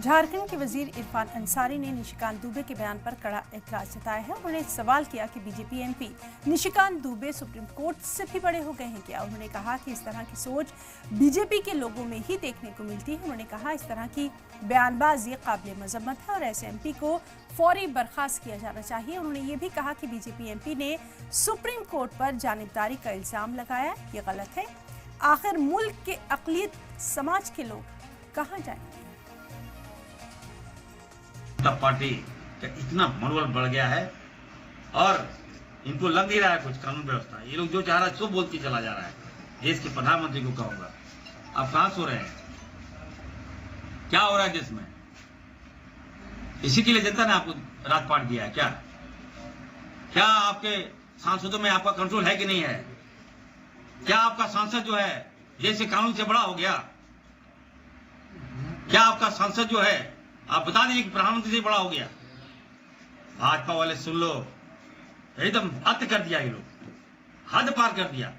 झारखंड के वजीर इरफान अंसारी ने निशिकांत दुबे के बयान पर कड़ा एतराज जताया है। उन्होंने सवाल किया कि BJP MP Nishikant Dubey supreme court से भी बड़े हो गए हैं क्या। उन्होंने कहा कि इस तरह की सोच बीजेपी के लोगों में ही देखने को मिलती है। उन्होंने कहा इस तरह की बयानबाजी काबिल मजम्मत है और ऐसे एमपी को फौरी बर्खास्त किया जाना चाहिए। उन्होंने ये भी कहा कि बीजेपी एमपी ने सुप्रीम कोर्ट पर जानिबदारी का इल्जाम लगाया, ये गलत है। आखिर मुल्क के अक़लियत समाज के लोग कहाँ जाएंगे। पार्टी का इतना मनोबल बढ़ गया है और इनको लग नहीं रहा है कुछ कानून व्यवस्था। ये लोग जो चाह रहा है सो बोल के चला जा रहा है। देश के प्रधानमंत्री को कहूंगा, आप कहां सो रहे हैं? क्या हो रहा है देश में? इसी के लिए जनता ने आपको राजपाट दिया है क्या? क्या आपके सांसदों में आपका कंट्रोल है कि नहीं है? क्या आपका सांसद जो है देश के कानून से बड़ा हो गया? क्या आपका सांसद जो है, आप बता दीजिए कि प्रधानमंत्री से बड़ा हो गया? भाजपा वाले सुन लो, एकदम हद कर दिया, ये लोग हद पार कर दिया।